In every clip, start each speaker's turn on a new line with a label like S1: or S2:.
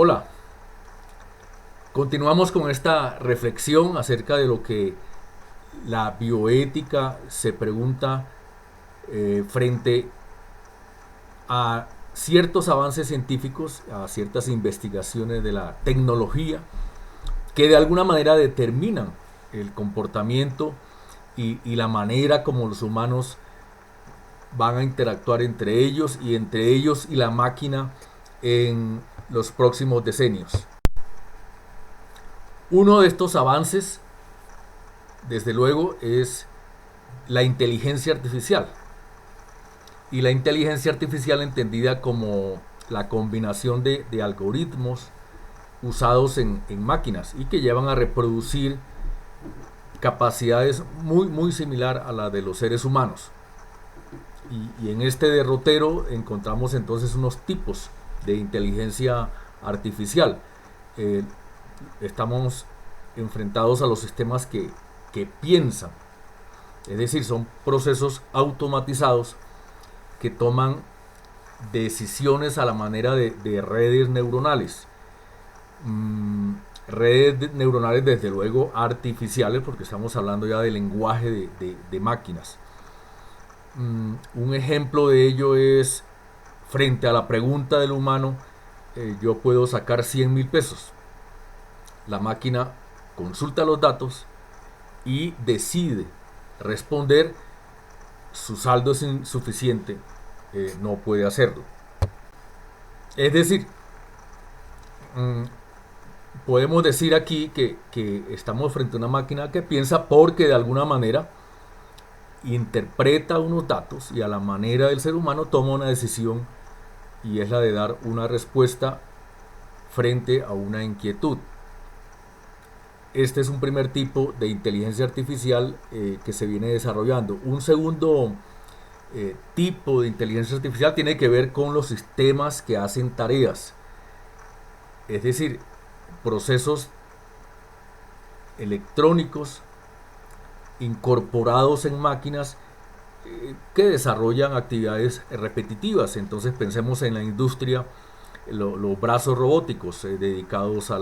S1: Hola, continuamos con esta reflexión acerca de lo que la bioética se pregunta frente a ciertos avances científicos, a ciertas investigaciones de la tecnología que de alguna manera determinan el comportamiento y la manera como los humanos van a interactuar entre ellos y entre ellos y la máquina en los próximos decenios. Uno de estos avances, desde luego, es la inteligencia artificial. Y la inteligencia artificial entendida como la combinación de algoritmos usados en máquinas y que llevan a reproducir capacidades muy similar a la de los seres humanos. Y en este derrotero encontramos entonces unos tipos de inteligencia artificial. Eh, Estamos enfrentados a los sistemas que piensan, es decir, son procesos automatizados que toman decisiones a la manera de redes neuronales. Redes neuronales desde luego artificiales, porque estamos hablando ya de lenguaje de máquinas. Un ejemplo de ello es, frente a la pregunta del humano, yo puedo sacar 100.000 pesos. La máquina consulta los datos y decide responder. Su saldo es insuficiente, no puede hacerlo. Es decir, mmm, podemos decir aquí que estamos frente a una máquina que piensa porque de alguna manera interpreta unos datos y a la manera del ser humano toma una decisión, y es la de dar una respuesta frente a una inquietud. Este es un primer tipo de inteligencia artificial que se viene desarrollando. Un segundo tipo de inteligencia artificial tiene que ver con los sistemas que hacen tareas, es decir, procesos electrónicos incorporados en máquinas que desarrollan actividades repetitivas. Entonces pensemos en la industria, los brazos robóticos dedicados a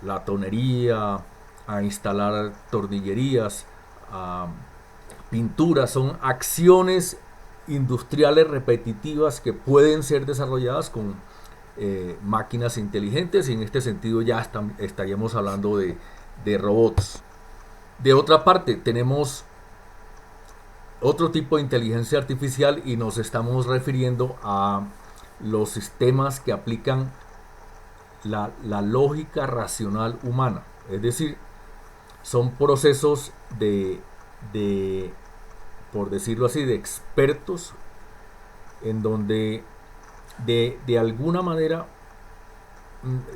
S1: la tonería, a instalar tornillerías, a pinturas. Son acciones industriales repetitivas que pueden ser desarrolladas con máquinas inteligentes, y en este sentido ya estaríamos hablando de robots. De otra parte, tenemos otro tipo de inteligencia artificial y nos estamos refiriendo a los sistemas que aplican la lógica racional humana. Es decir, son procesos de, por decirlo así, de expertos, en donde de alguna manera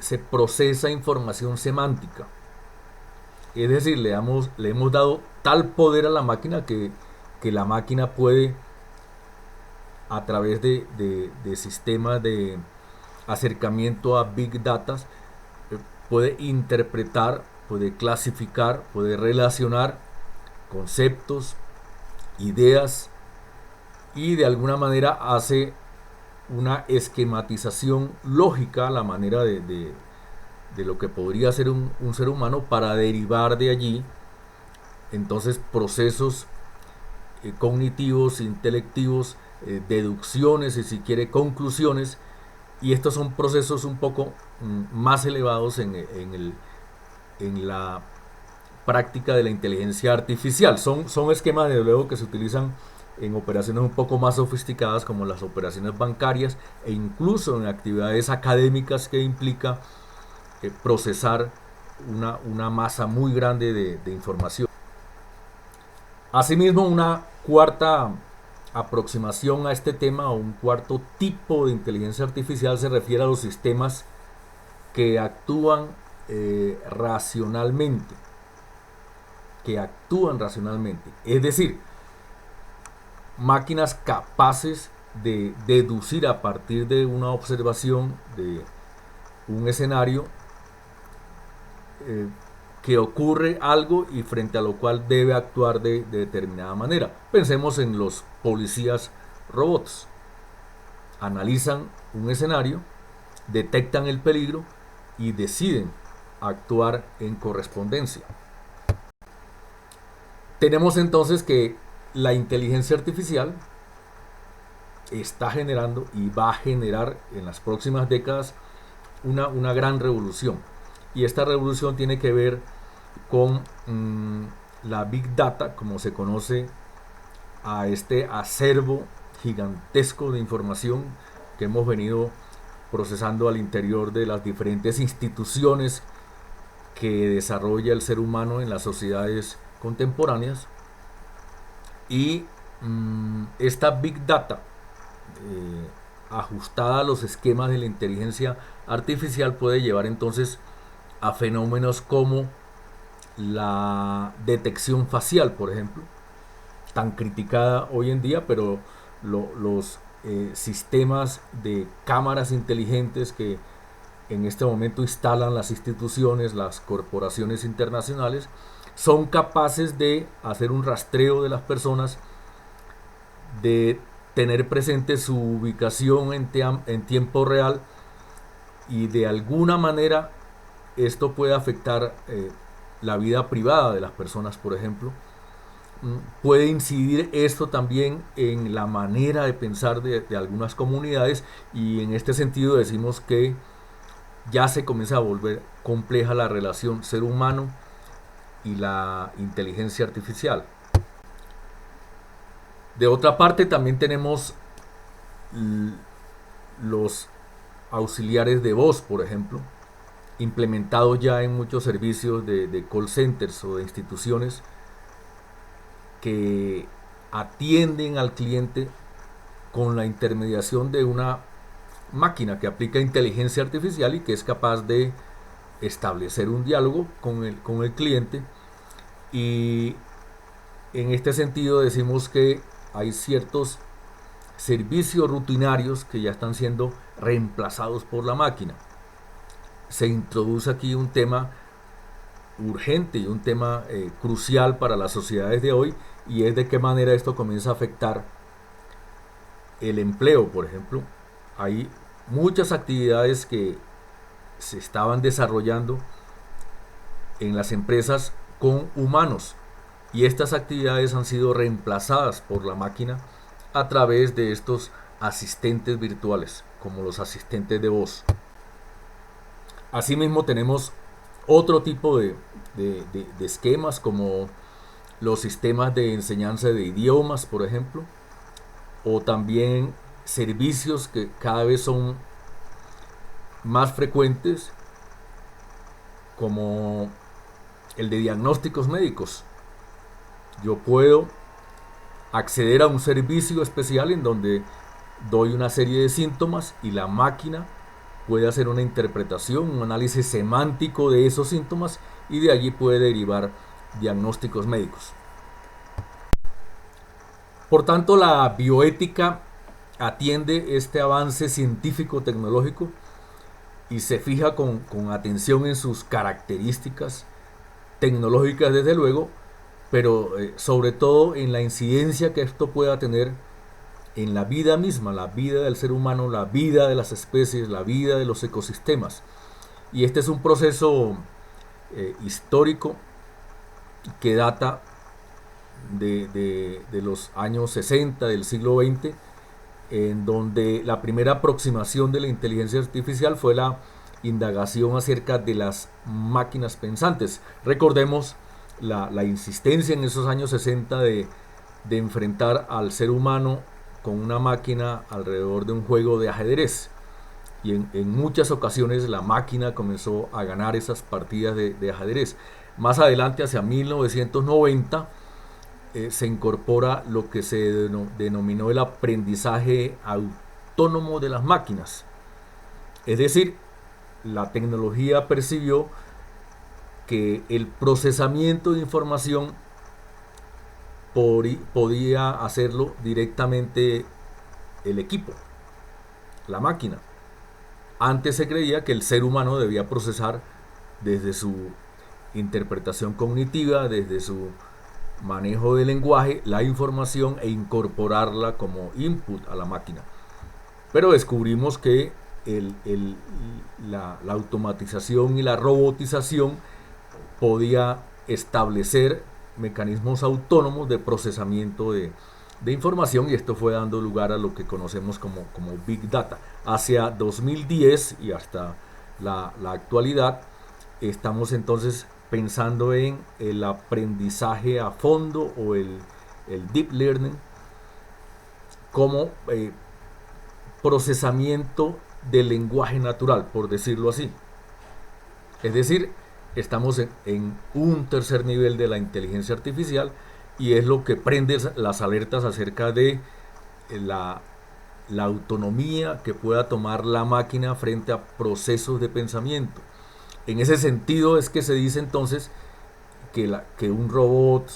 S1: se procesa información semántica. Es decir, le hemos dado tal poder a la máquina que la máquina puede, a través de sistemas de acercamiento a Big Data, puede interpretar, puede clasificar, puede relacionar conceptos, ideas, y de alguna manera hace una esquematización lógica a la manera de lo que podría ser un ser humano, para derivar de allí entonces procesos cognitivos, intelectivos, deducciones y, si quiere, conclusiones. Y estos son procesos un poco más elevados en la práctica de la inteligencia artificial. Son esquemas, de luego, que se utilizan en operaciones un poco más sofisticadas, como las operaciones bancarias, e incluso en actividades académicas que implica procesar una masa muy grande de información. Asimismo, una cuarta aproximación a este tema, o un cuarto tipo de inteligencia artificial, se refiere a los sistemas que actúan racionalmente, es decir, máquinas capaces de deducir a partir de una observación de un escenario que ocurre algo y frente a lo cual debe actuar de determinada manera. Pensemos en los policías robots. analizan un escenario, detectan el peligro y deciden actuar en correspondencia. Tenemos entonces que la inteligencia artificial está generando y va a generar en las próximas décadas una gran revolución. Y esta revolución tiene que ver con la Big Data, como se conoce a este acervo gigantesco de información que hemos venido procesando al interior de las diferentes instituciones que desarrolla el ser humano en las sociedades contemporáneas. Y esta Big Data, ajustada a los esquemas de la inteligencia artificial, puede llevar entonces a fenómenos como la detección facial, por ejemplo, tan criticada hoy en día, pero los sistemas de cámaras inteligentes que en este momento instalan las instituciones, las corporaciones internacionales, son capaces de hacer un rastreo de las personas, de tener presente su ubicación en tiempo real, y de alguna manera esto puede afectar la vida privada de las personas, por ejemplo. Puede incidir esto también en la manera de pensar de algunas comunidades, y en este sentido decimos que ya se comienza a volver compleja la relación ser humano y la inteligencia artificial. De otra parte, también tenemos los auxiliares de voz, por ejemplo, implementados ya en muchos servicios de call centers o de instituciones que atienden al cliente con la intermediación de una máquina que aplica inteligencia artificial y que es capaz de establecer un diálogo con el cliente. Y en este sentido decimos que hay ciertos servicios rutinarios que ya están siendo reemplazados por la máquina. Se introduce aquí un tema urgente y un tema crucial para las sociedades de hoy, y es de qué manera esto comienza a afectar el empleo. Por ejemplo, hay muchas actividades que se estaban desarrollando en las empresas con humanos, y estas actividades han sido reemplazadas por la máquina a través de estos asistentes virtuales, como los asistentes de voz. Asimismo tenemos otro tipo de esquemas, como los sistemas de enseñanza de idiomas, por ejemplo, o también servicios que cada vez son más frecuentes, como el de diagnósticos médicos. Yo puedo acceder a un servicio especial en donde doy una serie de síntomas y la máquina puede hacer una interpretación, un análisis semántico de esos síntomas, y de allí puede derivar diagnósticos médicos. Por tanto, la bioética atiende este avance científico-tecnológico y se fija con atención en sus características tecnológicas, desde luego, pero sobre todo en la incidencia que esto pueda tener en la vida misma, la vida del ser humano, la vida de las especies, la vida de los ecosistemas. Y este es un proceso histórico que data de los años 60 del siglo XX, en donde la primera aproximación de la inteligencia artificial fue la indagación acerca de las máquinas pensantes. Recordemos la insistencia en esos años 60 de enfrentar al ser humano con una máquina alrededor de un juego de ajedrez. Y en muchas ocasiones la máquina comenzó a ganar esas partidas de ajedrez. Más adelante, hacia 1990, se incorpora lo que se denominó el aprendizaje autónomo de las máquinas. Es decir, la tecnología percibió que el procesamiento de información podía hacerlo directamente el equipo, la máquina. Antes se creía que el ser humano debía procesar desde su interpretación cognitiva, desde su manejo del lenguaje, la información, e incorporarla como input a la máquina. Pero descubrimos que la automatización y la robotización podía establecer mecanismos autónomos de procesamiento de información, y esto fue dando lugar a lo que conocemos como Big Data. Hacia 2010 y hasta la actualidad estamos entonces pensando en el aprendizaje a fondo o el deep learning como procesamiento del lenguaje natural, por decirlo así. Es decir, estamos en un tercer nivel de la inteligencia artificial, y es lo que prende las alertas acerca de la, la autonomía que pueda tomar la máquina frente a procesos de pensamiento. En ese sentido es que se dice entonces que un robot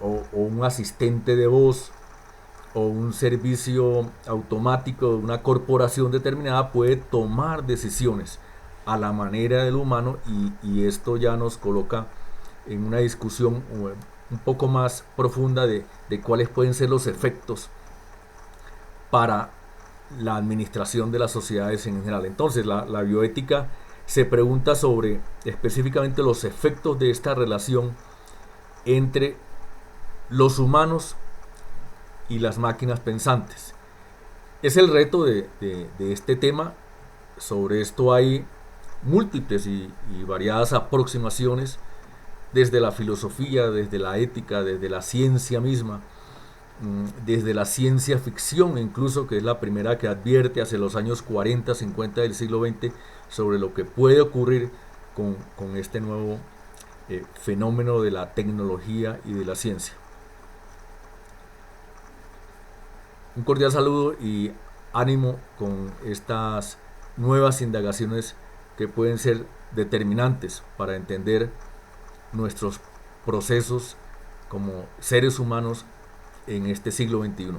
S1: o un asistente de voz o un servicio automático de una corporación determinada puede tomar decisiones a la manera del humano, y esto ya nos coloca en una discusión un poco más profunda de cuáles pueden ser los efectos para la administración de las sociedades en general. Entonces la bioética se pregunta sobre específicamente los efectos de esta relación entre los humanos y las máquinas pensantes. Es el reto de este tema. Sobre esto hay múltiples y variadas aproximaciones desde la filosofía, desde la ética, desde la ciencia misma, desde la ciencia ficción incluso, que es la primera que advierte hacia los años 40, 50 del siglo XX sobre lo que puede ocurrir con este nuevo fenómeno de la tecnología y de la ciencia. Un cordial saludo y ánimo con estas nuevas indagaciones que pueden ser determinantes para entender nuestros procesos como seres humanos en este siglo XXI.